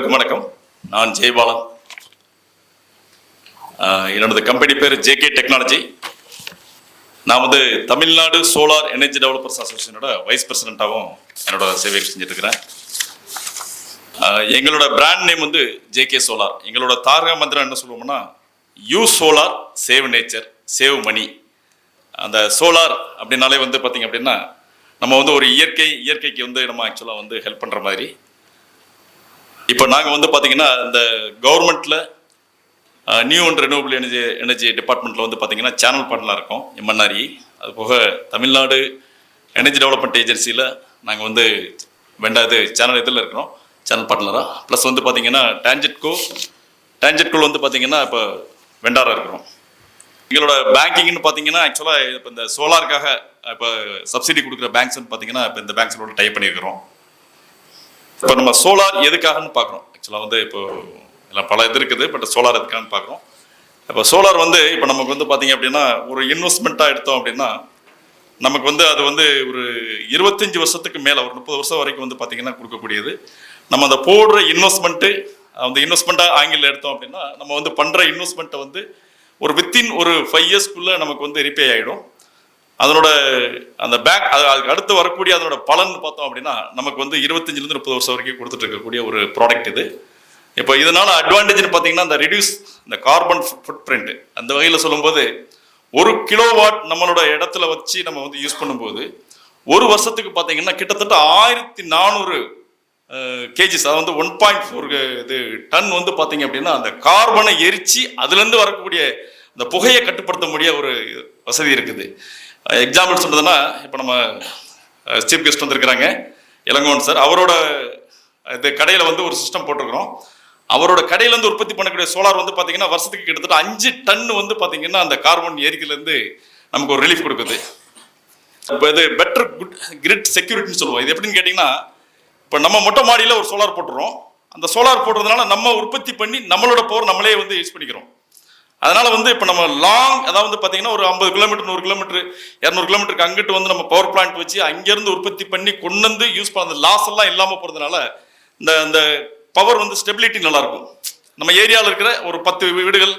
அனைவருக்கும் வணக்கம். நான் ஜெயபாலன். என்னோட கம்பெனி பேர் ஜேகே டெக்னாலஜி. நான் வந்து தமிழ்நாடு சோலார் எனர்ஜி டெவலப்பர்ஸ் அசோசியேஷனோட வைஸ் பிரசிடென்ட்டாகவும் என்னோட சேவை செஞ்சுட்டு இருக்கிறேன். எங்களோட பிராண்ட் நேம் வந்து ஜேகே சோலார். எங்களோட தாரக மந்திரம் என்ன சொல்லுவோம்னா, use solar, save nature, save money. அந்த சோலார் அப்படின்னாலே வந்து பார்த்திங்க அப்படின்னா நம்ம வந்து ஒரு இயற்கைக்கு வந்து நம்ம ஆக்சுவலாக வந்து ஹெல்ப் பண்ணுற மாதிரி. இப்போ நாங்கள் வந்து பார்த்திங்கன்னா இந்த கவர்மெண்ட்டில் நியூ அண்ட் ரெனியூவபிள் எனர்ஜி டிபார்ட்மெண்ட்டில் வந்து பார்த்திங்கன்னா சேனல் பார்ட்னராக இருக்கோம், எம்என்ஆர்இ. அது போக தமிழ்நாடு எனர்ஜி டெவலப்மெண்ட் ஏஜென்சியில் நாங்கள் வந்து சேனல் இதில் இருக்கிறோம், சேனல் பார்ட்னராக. ப்ளஸ் வந்து பார்த்திங்கன்னா டான்ஜெட்கோல் வந்து பார்த்திங்கன்னா இப்போ வெண்டாராக இருக்கிறோம். எங்களோட பேங்கிங்னு பார்த்தீங்கன்னா ஆக்சுவலாக இப்போ இந்த சோலாருக்காக இப்போ சப்சிடி கொடுக்குற பேங்க்ஸ் வந்து பார்த்தீங்கன்னா இப்போ இந்த பேங்க்ஸோட டைப் பண்ணியிருக்கிறோம். இப்போ நம்ம சோலார் எதுக்காகன்னு பார்க்குறோம். ஆக்சுவலாக வந்து இப்போ எல்லாம் பல இது இருக்குது, பட் சோலார் எதுக்காகன்னு பார்க்குறோம். இப்போ சோலார் வந்து இப்போ நமக்கு வந்து பார்த்தீங்க அப்படின்னா ஒரு இன்வெஸ்ட்மெண்ட்டாக எடுத்தோம் அப்படின்னா நமக்கு வந்து அது வந்து ஒரு 25 வருஷத்துக்கு மேலே, ஒரு 30 வருஷம் வரைக்கும் வந்து பார்த்தீங்கன்னா கொடுக்கக்கூடியது. நம்ம அந்த போடுற இன்வெஸ்ட்மெண்ட்டு, அந்த இன்வெஸ்ட்மெண்ட்டாக ஆங்கிலில் எடுத்தோம் அப்படின்னா நம்ம வந்து பண்ணுற இன்வெஸ்ட்மெண்ட்டை வந்து ஒரு வித்தின் ஒரு 5 இயர்ஸ்க்குள்ளே நமக்கு வந்து ரிப்பே ஆகிடும். அதனோட அந்த அதுக்கு அடுத்து வரக்கூடிய அதனோட பலன் பார்த்தோம் அப்படின்னா நமக்கு வந்து 25 to 30 வருஷம் வரைக்கும் கொடுத்துட்டு இருக்கக்கூடிய ஒரு ப்ராடக்ட் இது. இப்போ இதனால அட்வான்டேஜ்னு பார்த்தீங்கன்னா இந்த கார்பன் ஃபுட் பிரிண்ட் அந்த வகையில் சொல்லும்போது 1 கிலோவாட் நம்மளோட இடத்துல வச்சு நம்ம வந்து யூஸ் பண்ணும்போது ஒரு வருஷத்துக்கு பார்த்தீங்கன்னா கிட்டத்தட்ட 1400 கேஜிஸ், அதாவது வந்து 1.4 டன் வந்து பார்த்தீங்க அப்படின்னா அந்த கார்பனை எரிச்சு அதுலேருந்து வரக்கூடிய அந்த புகையை கட்டுப்படுத்த முடிய ஒரு வசதி இருக்குது. எக்ஸாம்பிள் சொல்றதுன்னா இப்போ நம்ம சீஃப் கெஸ்ட் வந்திருக்கிறாங்க இளங்கோவன் சார். அவரோட கடையில் வந்து ஒரு சிஸ்டம் போட்டிருக்கிறோம். அவரோட கடையிலேருந்து உற்பத்தி பண்ணக்கூடிய சோலார் வந்து பார்த்தீங்கன்னா வருஷத்துக்கு கிட்டத்தட்ட 5 டன் வந்து பார்த்தீங்கன்னா அந்த கார்பன் எரிக்கையிலேருந்து நமக்கு ஒரு ரிலீஃப் கொடுக்குது. இப்போ இது பெட்டர் கிரிட் செக்யூரிட்டின்னு சொல்லுவோம். இது எப்படின்னு கேட்டிங்கன்னா, இப்போ நம்ம மொட்டை மாடியில் ஒரு சோலார் போட்டுறோம். அந்த சோலார் போடுறதுனால நம்ம உற்பத்தி பண்ணி நம்மளோட பவர் நம்மளே வந்து யூஸ் பண்ணிக்கிறோம். அதனால வந்து இப்போ நம்ம அதாவது வந்து பார்த்தீங்கன்னா ஒரு 50 கிலோமீட்டர் 100 கிலோமீட்டர் 200 கிலோமீட்டருக்கு அங்கிட்டு வந்து நம்ம பவர் பிளான்ட் வச்சு அங்கேருந்து உற்பத்தி பண்ணி கொண்டு வந்து யூஸ் பண்ண லாஸ் எல்லாம் இல்லாமல் போகிறதுனால இந்த பவர் வந்து ஸ்டெபிலிட்டி நல்லாயிருக்கும். நம்ம ஏரியாவில் இருக்கிற ஒரு 10 வீடுகள்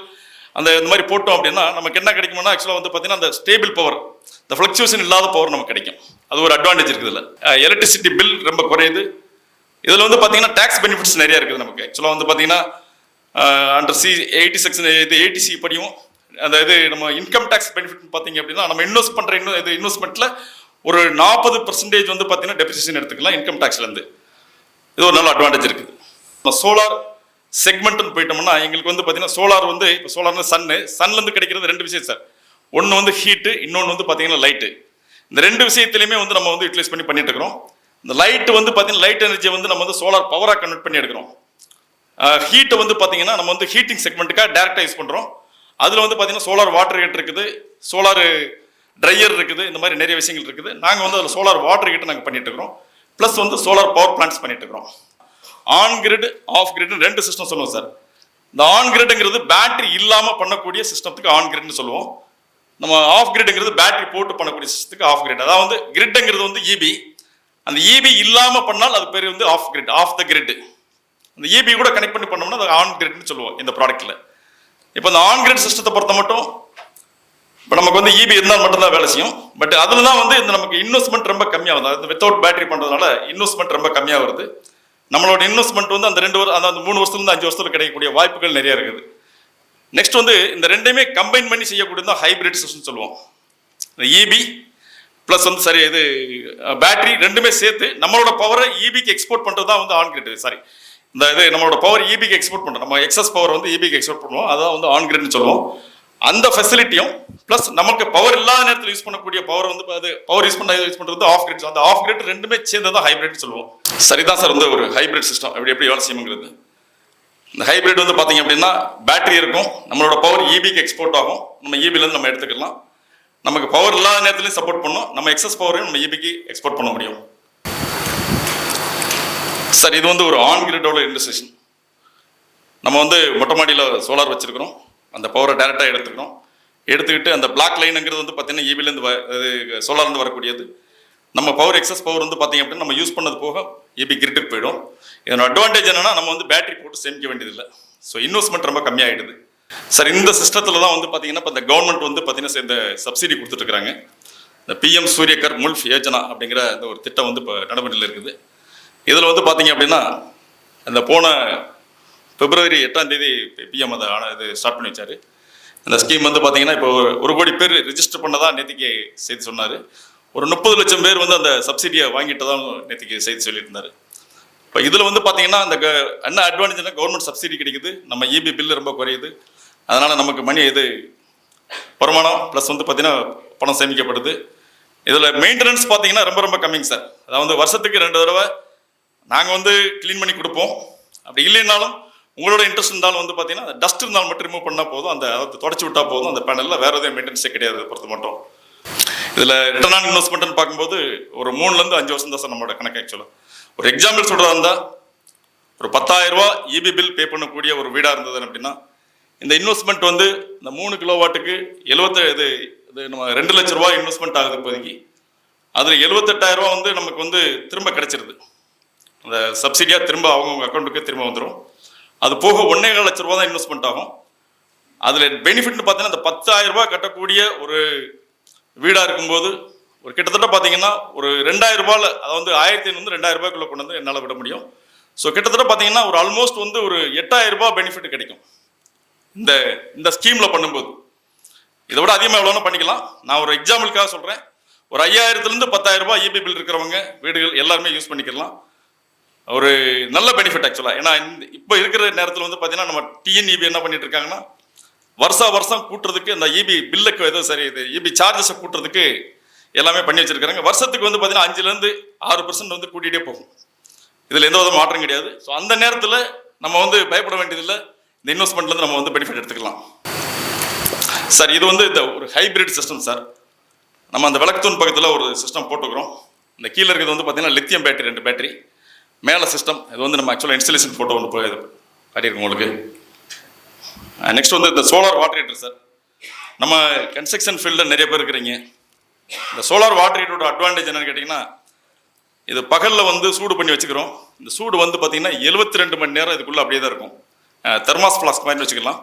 இந்த மாதிரி போட்டோம் அப்படின்னா நமக்கு என்ன கிடைக்கும்னா ஆக்சுவலாக வந்து பார்த்தீங்கன்னா அந்த ஸ்டேபிள் பவர், இந்த ஃப்ளக்சுவேஷன் இல்லாத பவர் நமக்கு கிடைக்கும். அது ஒரு அட்வான்டேஜ் இருக்குது. இதில் எலக்ட்ரிசிட்டி பில் ரொம்ப குறையுது. இதில் வந்து பார்த்தீங்கன்னா டேக்ஸ் பெனிஃபிட்ஸ் நிறையா இருக்குது நமக்கு. ஆக்சுவலாக வந்து பார்த்தீங்கன்னா அண்டர் 80 செக்ஷன் 80C படியும் அந்த நம்ம இன்கம் டேக்ஸ் பெனிஃபிட் பார்த்தீங்க அப்படின்னா நம்ம இன்வெஸ்ட் பண்ணுற இன்வெஸ்ட்மெண்ட்டில் ஒரு 40% வந்து பார்த்தீங்கன்னா டெப்ரிசியேஷன் எடுத்துக்கலாம் இன்கம் டேக்ஸ்லேருந்து. இது ஒரு நல்ல அட்வான்டேஜ் இருக்குது. நம்ம சோலார் செக்மெண்ட்னு போயிட்டோம்னா எங்களுக்கு வந்து பார்த்தீங்கன்னா சோலார் வந்து இப்போ சோலார்னு சன்லேருந்து கிடைக்கிறது 2 விஷயம் சார். ஒன்று வந்து ஹீட்டு, இன்னொன்று வந்து பார்த்தீங்கன்னா லைட்டு. இந்த 2 விஷயத்துலையுமே வந்து நம்ம வந்து யூட்டிலைஸ் பண்ணிட்டு இருக்கிறோம். இந்த லைட்டு வந்து பார்த்தீங்கன்னா லைட் எனர்ஜியை வந்து நம்ம வந்து சோலார் பவராக கன்வெர்ட் பண்ணி எடுக்கிறோம். ஹீட்டை வந்து பார்த்தீங்கன்னா நம்ம வந்து ஹீட்டிங் செக்மெண்ட்டுக்காக டேரெக்டாக யூஸ் பண்ணுறோம். அதில் வந்து பார்த்தீங்கன்னா சோலார் வாட்டர் ஹீட்டர் இருக்குது, சோலார் ட்ரையர் இருக்குது, இந்த மாதிரி நிறைய விஷயங்கள் இருக்குது. நாங்கள் வந்து அதில் சோலார் வாட்டர் ஹீட்டர் நாங்கள் பண்ணிட்டு இருக்கிறோம். ப்ளஸ் வந்து சோலார் பவர் பிளான்ட்ஸ் பண்ணிட்டு இருக்கிறோம். ஆன் கிரிட், ஆஃப் கிரிட்னு 2 சிஸ்டம் சொல்லுவோம் சார். இந்த ஆன் கிரிட்ங்கிறது பேட்டரி இல்லாமல் பண்ணக்கூடிய சிஸ்டத்துக்கு ஆன் கிரிட்னு சொல்லுவோம். நம்ம ஆஃப் கிரிட்ங்கிறது பேட்டரி போட்டு பண்ணக்கூடிய சிஸ்டத்துக்கு ஆஃப் கிரிட். அதாவது கிரிட்ங்கிறது வந்து இபி, அந்த இபி இல்லாமல் பண்ணால் அது பேர் வந்து off grid, off the grid. இந்த இபி கூட கனெக்ட் பண்ணி பண்ணோம்னா அது ஆன் கிரிட்னு சொல்லுவோம் இந்த ப்ராடக்ட்டில். இப்போ இந்த ஆன் கிரிட் சிஸ்டத்தை பொறுத்த மட்டும் இப்போ நமக்கு வந்து இபி இருந்தால் மட்டும்தான் வேலை செய்யும். பட் அதில் தான் வந்து இந்த நமக்கு இன்வெஸ்ட்மெண்ட் ரொம்ப கம்மியாகுது. அது வித்தவுட் பேட்டரி பண்ணுறதுனால இன்வெஸ்ட்மெண்ட் ரொம்ப கம்மியாக வருது. நம்மளோட இன்வெஸ்ட்மெண்ட் வந்து அந்த 3 வருஷத்துலேருந்து 5 வருஷத்துல கிடைக்கக்கூடிய வாய்ப்புகள் நிறைய இருக்குது. நெக்ஸ்ட் வந்து இந்த 2மே கம்பைன் பண்ணி செய்யக்கூடியது தான் ஹைபிரிட் சிஸ்டம் சொல்லுவோம். இந்த இபி ப்ளஸ் வந்து பேட்டரி 2மே சேர்த்து நம்மளோட பவரை இபிக்கு எக்ஸ்போர்ட் பண்ணுறது தான் வந்து ஆன் கிரிட். நம்மளோட பவர் இபிக்கு எக்ஸ்போர்ட் பண்ணுறோம். நம்ம எக்ஸஸ் பவர் வந்து இபிக்கு எக்ஸ்போர்ட் பண்ணுவோம். அதான் வந்து ஆன் கிரிட்னு சொல்லுவோம். அந்த ஃபெசிலிட்டியும் ப்ளஸ் நமக்கு பவர் இல்லாத நேரத்தில் யூஸ் பண்ணக்கூடிய பவர் வந்து பவர் யூஸ் பண்ணுறது ஆஃப் கிரிட். அந்த ஆஃப் கிரிட் 2மே சேர்ந்து தான் ஹைபிரிட் சொல்லுவோம். சரிதான் சார். வந்து ஒரு ஹைபிரிட் சிஸ்டம் எப்படி வேலை செய்யுங்கிறது. இந்த ஹைபிரிட் வந்து பார்த்தீங்க அப்படின்னா பேட்டரி இருக்கும், நம்மளோட பவர் இபிக்கு எக்ஸ்போர்ட் ஆகும், நம்ம இபிலேருந்து நம்ம எடுத்துக்கலாம். நமக்கு பவர் இல்லாத நேரத்துலையும் சப்போர்ட் பண்ணும், நம்ம எக்ஸஸ் பவரையும் நம்ம இபிக்கு எக்ஸ்போர்ட் பண்ண முடியும் சார். இது வந்து ஒரு ஆன் கிரிட்டோட இன்டர்செக்ஷன். நம்ம வந்து மொட்டை மாடியில் சோலார் வச்சுருக்கிறோம். அந்த பவரை டேரெக்டாக எடுத்துக்கிட்டு அந்த பிளாக் லைனுங்கிறது வந்து பார்த்தீங்கன்னா இபிலேருந்து சோலார்லேருந்து வரக்கூடியது. நம்ம பவர் எக்ஸஸ் பவர் வந்து பார்த்தீங்க அப்படின்னா நம்ம யூஸ் பண்ணது போக இபி கிரிட்டுக்கு போயிடும். இதனோட அட்வான்டேஜ் என்னன்னா நம்ம வந்து பேட்டரி போட்டு சேமிக்க வேண்டியதில்லை. ஸோ இன்வெஸ்ட்மெண்ட் ரொம்ப கம்மியாகிடுது. சார் இந்த சிஸ்டத்தில் தான் வந்து பார்த்தீங்கன்னா இப்போ இந்த கவர்மெண்ட் வந்து பார்த்தீங்கன்னா இந்த சப்சிடி கொடுத்துட்ருக்காங்க. இந்த பிஎம் சூரியகர் முல்ஃப் யோஜனா அப்படிங்கிற இந்த ஒரு திட்டம் வந்து இப்போ நடைமுறையில் இருக்குது. இதில் வந்து பார்த்தீங்க அப்படின்னா அந்த போன பிப்ரவரி 8ஆம் தேதி பிஎம் அதை இது ஸ்டார்ட் பண்ணி வச்சார். இந்த ஸ்கீம் வந்து பார்த்தீங்கன்னா இப்போ 1 கோடி பேர் ரிஜிஸ்டர் பண்ணதா நேற்றுக்கு செய்தி சொன்னார். ஒரு 30 லட்சம் பேர் வந்து அந்த சப்சிடியை வாங்கிட்டு தான் நேற்றுக்கு செய்தி சொல்லிட்டு இருந்தார். இப்போ இதில் வந்து பார்த்தீங்கன்னா அந்த என்ன அட்வான்டேஜ்னா கவர்மெண்ட் சப்சிடி கிடைக்குது, நம்ம இபி பில்லு ரொம்ப குறையுது, அதனால் நமக்கு மணி இது வருமானம் ப்ளஸ் வந்து பார்த்தீங்கன்னா பணம் சேமிக்கப்படுது. இதில் மெயின்டெனன்ஸ் பார்த்தீங்கன்னா ரொம்ப ரொம்ப கம்மிங்க சார். அதாவது வருஷத்துக்கு 2 தடவை நாங்கள் வந்து க்ளீன் பண்ணி கொடுப்போம். அப்படி இல்லைன்னாலும் உங்களோட இன்ட்ரெஸ்ட் இருந்தாலும் வந்து பார்த்தீங்கன்னா டஸ்ட் இருந்தாலும் மட்டும் ரிமூவ் பண்ணால் போதும், அந்த தொடச்சி விட்டால் போதும். அந்த பேனலில் வேறு எதுவும் மெயின்டெனன்ஸே கிடையாது பொறுத்த மட்டும். இதில் ரிட்டர்ன் ஆன் இன்வெஸ்ட்மெண்ட்னு பார்க்கும்போது ஒரு 3லேருந்து 5 வருஷம் தான் சார் நம்மளோட கணக்கு. ஆக்சுவலாக ஒரு எக்ஸாம்பிள் சொல்கிறதா இருந்தால் ஒரு 10,000 ரூபா இபி பில் பே பண்ணக்கூடிய ஒரு வீடாக இருந்தது அப்படின்னா இந்த இன்வெஸ்ட்மெண்ட் வந்து இந்த 3 கிலோவாட்டுக்கு 77 இது நம்ம 2 லட்ச ரூபா இன்வெஸ்ட்மெண்ட் ஆகுது இப்போதைக்கு. அதில் 78,000 ரூபா வந்து நமக்கு வந்து திரும்ப கிடைச்சிருது. அந்த சப்சிடியாக திரும்ப அவங்கவுங்க அக்கௌண்ட்டுக்கு திரும்ப வந்துடும். அது போக 1.25 லட்ச ரூபா தான் இன்வெஸ்ட்மெண்ட் ஆகும். அதில் பெனிஃபிட்னு பார்த்தீங்கன்னா இந்த 10,000 ரூபா கட்டக்கூடிய ஒரு வீடாக இருக்கும்போது ஒரு கிட்டத்தட்ட பார்த்தீங்கன்னா ஒரு 2,000 ரூபாயில் அதை வந்து 1,500 2,000 ரூபாய்க்குள்ளே கொண்டு வந்து என்னால் விட முடியும். ஸோ கிட்டத்தட்ட பார்த்தீங்கன்னா ஒரு ஆல்மோஸ்ட் வந்து ஒரு 8,000 ரூபாய் பெனிஃபிட் கிடைக்கும் இந்த ஸ்கீமில் பண்ணும்போது. இதை விட அதிகமாக எவ்வளோன்னு பண்ணிக்கலாம். நான் ஒரு எக்ஸாம்பிளுக்காக சொல்கிறேன். ஒரு 5,000லேருந்து 10,000 ரூபாய் இபி பில் இருக்கிறவங்க வீடுகள் எல்லாருமே யூஸ் பண்ணிக்கலாம். ஒரு நல்ல பெனிஃபிட் ஆக்சுவலாக. ஏன்னா இப்போ இருக்கிற நேரத்தில் வந்து பார்த்தீங்கன்னா நம்ம டிஎன்இபி என்ன பண்ணிட்டு இருக்காங்கன்னா வருஷம் கூட்டுறதுக்கு அந்த இபி பில்லுக்கு ஏதோ சரி இது இபி சார்ஜஸை கூட்டுறதுக்கு எல்லாமே பண்ணி வச்சிருக்காங்க. வருஷத்துக்கு வந்து பார்த்தீங்கன்னா 5லேருந்து 6% வந்து கூட்டிகிட்டே போகும். இதில் எந்த வித மாற்றம் கிடையாது. ஸோ அந்த நேரத்தில் நம்ம வந்து பயப்பட வேண்டியதில்லை. இந்த இன்வெஸ்ட்மெண்ட்லேருந்து நம்ம வந்து பெனிஃபிட் எடுத்துக்கலாம். சார் இது வந்து இந்த ஒரு ஹைபிரிட் சிஸ்டம் சார். நம்ம அந்த விளக்குத்தூண் பக்கத்தில் ஒரு சிஸ்டம் போட்டுக்கிறோம். இந்த கீழே இருக்கிறது வந்து பார்த்தீங்கன்னா லித்தியம் பேட்டரி 2 பேட்டரி, மேலே சிஸ்டம். இது வந்து நம்ம ஆக்சுவலாக இன்ஸ்டலேஷன் ஃபோட்டோ ஒன்று போய் காட்டியிருக்கோம் உங்களுக்கு. நெக்ஸ்ட் வந்து இந்த சோலார் வாட்டர் ஹீட்டர் சார். நம்ம கன்ஸ்ட்ரக்ஷன் ஃபீல்டில் நிறைய பேர் இருக்கிறீங்க. இந்த சோலார் வாட்டர் ஹீட்டரோட அட்வான்டேஜ் என்னன்னு கேட்டிங்கன்னா இது பகலில் வந்து சூடு பண்ணி வச்சுக்கிறோம். இந்த சூடு வந்து பார்த்தீங்கன்னா 72 மணி நேரம் இதுக்குள்ளே அப்படியே தான் இருக்கும். தெர்மாஸ் ஃப்ளாஸ்க் மாதிரி வச்சுக்கலாம்.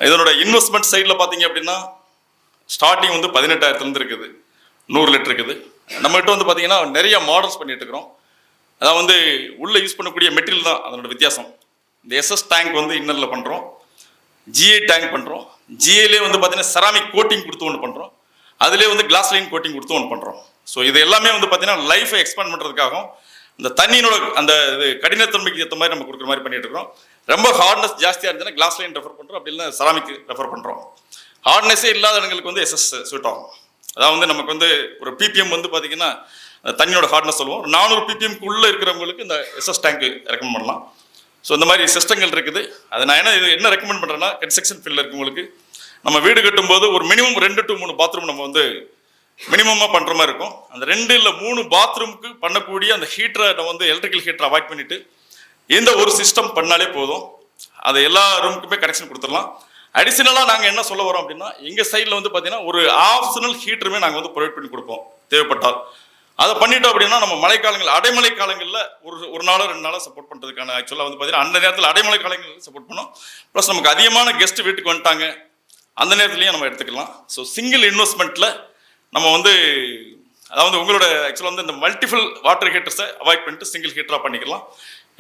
இதனோட இன்வெஸ்ட்மெண்ட் சைடில் பார்த்தீங்க அப்படின்னா ஸ்டார்டிங் வந்து 18,000 இருக்குது, 100 லிட்டர் இருக்குது. நம்மகிட்ட வந்து பார்த்தீங்கன்னா நிறைய மாடல்ஸ் பண்ணிட்டு இருக்கிறோம். அதான் வந்து உள்ளே யூஸ் பண்ணக்கூடிய மெட்டீரியல் தான் அதனோட வித்தியாசம். இந்த எஸ்எஸ் டேங்க் வந்து இன்னரில் பண்ணுறோம், ஜிஏ டேங்க் பண்ணுறோம். ஜிஏலே வந்து பார்த்தீங்கன்னா செராமிக் கோட்டிங் கொடுத்து ஒன்று பண்ணுறோம், அதிலே வந்து கிளாஸ் லைன் கோட்டிங் கொடுத்து ஒன்று பண்ணுறோம். ஸோ இது எல்லாமே வந்து பார்த்தீங்கன்னா லைஃபை எக்ஸ்பேண்ட் பண்ணுறதுக்காகவும் இந்த தண்ணியினோட அந்த இது கடினத்தன்மைக்கு ஏற்ற மாதிரி நம்ம கொடுக்குற மாதிரி பண்ணிட்டு இருக்கோம். ரொம்ப ஹார்ட்னஸ் ஜாஸ்தியாக இருந்துச்சுன்னா கிளாஸ் லைன் ரெஃபர் பண்ணுறோம், அப்படி இல்லை செராமிக் ரெஃபர் பண்ணுறோம். ஹார்ட்னஸே இல்லாத இடங்களுக்கு வந்து எஸ்எஸ் சூட் ஆகும். அதாவது வந்து நமக்கு வந்து ஒரு பிபிஎம் வந்து பார்த்தீங்கன்னா தண்ணியோட ஹார்ட்னஸ் சொல்லுவோம். 400 பிபிஎம்க்குள்ளே இருக்கிறவங்களுக்கு இந்த எஸ்எஸ் டேங்க் ரெக்கமெண்ட் பண்ணலாம். ஸோ இந்த மாதிரி சிஸ்டங்கள் இருக்குது. அதை நான் என்ன ரெக்கமெண்ட் பண்ணுறேன்னா கன்ஸ்ட்ரக்ஷன் ஃபீல்டில் இருக்கவங்களுக்கு நம்ம வீடு கட்டும்போது ஒரு மினிமம் 2 to 3 பாத்ரூம் நம்ம வந்து மினிமமாக பண்ணுற மாதிரி இருக்கும். அந்த 2 இல்லை 3 பாத்ரூமுக்கு பண்ணக்கூடிய அந்த ஹீட்டரை நம்ம வந்து எலக்ட்ரிக்கல் ஹீட்டரை அவாய்ட் பண்ணிவிட்டு இந்த ஒரு சிஸ்டம் பண்ணாலே போதும். அதை எல்லா ரூமுக்குமே கனெக்ஷன் கொடுத்துடலாம். அடிஷனலாக நாங்கள் என்ன சொல்ல வரோம் அப்படின்னா எங்கள் சைடில் வந்து பார்த்தீங்கன்னா ஒரு ஆப்ஷனல் ஹீட்டருமே நாங்கள் வந்து ப்ரொவைட் பண்ணி கொடுப்போம் தேவைப்பட்டால். அதை பண்ணிட்டோம் அப்படின்னா நம்ம மழைக்காலங்கள் அடைமழை காலங்களில் ஒரு நாளோ 2 நாளோ சப்போர்ட் பண்ணுறதுக்கான ஆக்சுவலாக வந்து பார்த்தீங்கன்னா அந்த நேரத்தில் அடைமழை காலங்களில் சப்போர்ட் பண்ணோம். ப்ளஸ் நமக்கு அதிகமான கெஸ்ட் வீட்டுக்கு வந்துட்டாங்க அந்த நேரத்துலையும் நம்ம எடுத்துக்கலாம். ஸோ சிங்கிள் இன்வெஸ்ட்மெண்ட்டில் நம்ம வந்து அதாவது உங்களோட ஆக்சுவலாக வந்து இந்த மல்டிபிள் வாட்டர் ஹீட்டர்ஸை அவாய்ட் பண்ணிட்டு சிங்கிள் ஹீட்டராக பண்ணிக்கலாம்.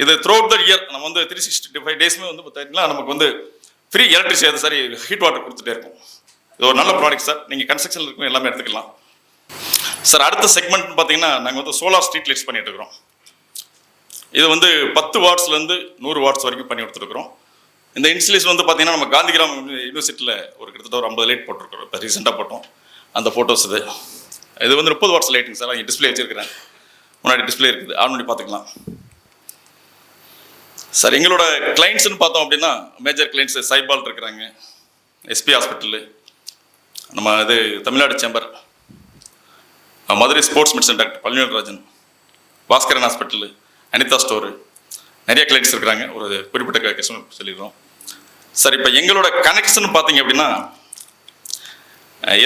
இது த்ரூ அவுட் த இயர் நம்ம வந்து 365 டேஸுமே வந்து பார்த்தீங்கன்னா நமக்கு வந்து ஃப்ரீ எலக்ட்ரிசிட்டி சரி ஹீட் வாட்டர் கொடுத்துட்டே இருக்கும். இது ஒரு நல்ல ப்ராடக்ட் சார். நீங்கள் கன்ஸ்ட்ரக்ஷனில் இருக்கும் எல்லாமே எடுத்துக்கலாம் சார். அடுத்த செக்மெண்ட் பார்த்தீங்கன்னா நாங்கள் வந்து சோலார் ஸ்ட்ரீட் லைட்ஸ் பண்ணிட்டு இருக்கிறோம். இது வந்து 10 வாட்ஸ்லேருந்து 100 வாட்ஸ் வரைக்கும் பண்ணி கொடுத்துருக்குறோம். இந்த இன்ஸ்டலேஷன் வந்து பார்த்தீங்கன்னா நம்ம காந்திகிராம் யூனிவர்சிட்டியில் ஒரு கிட்டத்தட்ட ஒரு 50 லைட் போட்டிருக்கிறோம். இப்போ ரீசெண்டாக போட்டோம் அந்த ஃபோட்டோஸ். இது வந்து 30 வாட்ஸ் லைட்டிங் சார். இங்கே டிஸ்பிளே வச்சுருக்கிறேன், முன்னாடி டிஸ்பிளே இருக்குது, ஆன் பண்ணி பார்த்துக்கலாம் சார். எங்களோட கிளைண்ட்ஸ்ன்னு பார்த்தோம் அப்படின்னா மேஜர் கிளைண்ட்ஸ் சைபால் இருக்கிறாங்க, எஸ்பி ஹாஸ்பிட்டலு, நம்ம இது Tamil Nadu chamber, Madurai sports medicine doctor Palanirajan, Baskaran hospital, Anitha store, நிறைய கிளைண்ட்ஸ் இருக்கிறாங்க. ஒரு குறிப்பிட்ட கஸ்டமர் சொல்லிடுறோம் சார். இப்போ எங்களோட கனெக்ஷன் பார்த்தீங்க அப்படின்னா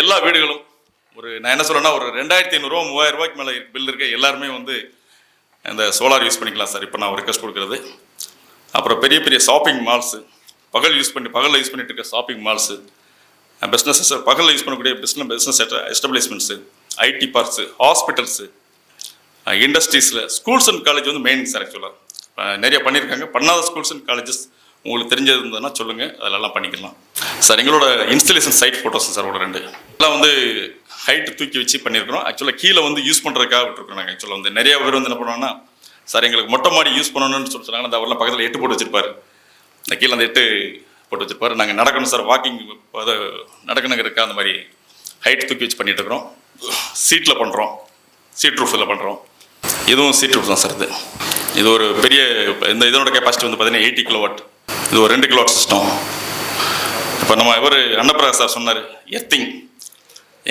எல்லா வீடுகளும் ஒரு நான் என்ன சொல்கிறேன்னா ஒரு 2,500 ரூபா 3,000 ரூபாய்க்கு மேலே பில் இருக்க எல்லாருமே வந்து இந்த சோலார் யூஸ் பண்ணிக்கலாம் சார். இப்போ நான் ரெக்வஸ்ட் கொடுக்குறது. அப்புறம் பெரிய பெரிய ஷாப்பிங் மால்ஸு, பகலில் யூஸ் பண்ணிட்டு இருக்க ஷாப்பிங் மால்ஸு, பிஸ்னஸஸ், பகலில் யூஸ் பண்ணக்கூடிய business establishments, IT parks, hospitals, இண்டஸ்ட்ரீஸில், ஸ்கூல்ஸ் அண்ட் காலேஜ் வந்து மெயின் சார். ஆக்சுவலாக நிறைய பண்ணியிருக்காங்க. பண்ணாத ஸ்கூல்ஸ் அண்ட் காலேஜஸ் உங்களுக்கு தெரிஞ்சது இருந்ததுன்னா சொல்லுங்கள், அதிலெல்லாம் பண்ணிக்கலாம் சார். எங்களோட இன்ஸ்டலேஷன் சைட் ஃபோட்டோஸ் சார் ஒரு 2 எல்லாம் வந்து ஹைட்டு தூக்கி வச்சு பண்ணியிருக்கிறோம். ஆக்சுவலாக கீழே வந்து யூஸ் பண்ணுறதுக்காக விட்டுருக்கோம் நாங்கள். ஆக்சுவலாக வந்து நிறைய பேர் வந்து என்ன பண்ணுவாங்கன்னா, சார் எங்களுக்கு மொட்டை மாடி யூஸ் பண்ணணும்னு சொன்னாங்க. அந்த அவரெல்லாம் பக்கத்தில் 8 போட்டு வச்சிருப்பாரு. இந்த கீழே அந்த 8 போட்டு வச்சிருப்பாரு. நாங்கள் நடக்கணும் சார், வாக்கிங் அதை நடக்கணுங்க இருக்கா, அந்த மாதிரி ஹைட் தூக்கி வச்சு பண்ணிட்டு இருக்கிறோம். சீட்டில் பண்ணுறோம், சீட் ரூஃபில் பண்ணுறோம். இதுவும் சீட் ரூஃப் தான் சார். இது ஒரு பெரிய இதனோட கெப்பாசிட்டி வந்து பார்த்தீங்கன்னா 80 கிலோவாட். இது ஒரு 2 கிலோவாட் சிஸ்டம். இப்போ நம்ம அன்னப்பிரகாஷ் சார் சொன்னார் எர்த்திங்.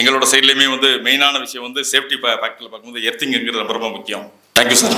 எங்களோட சைட்லேயுமே வந்து மெயினான விஷயம் வந்து சேஃப்டி ஃபேக்டரியில் பார்க்கும்போது எர்த்திங்கிறது ரொம்ப ரொம்ப முக்கியம். Thank you sir.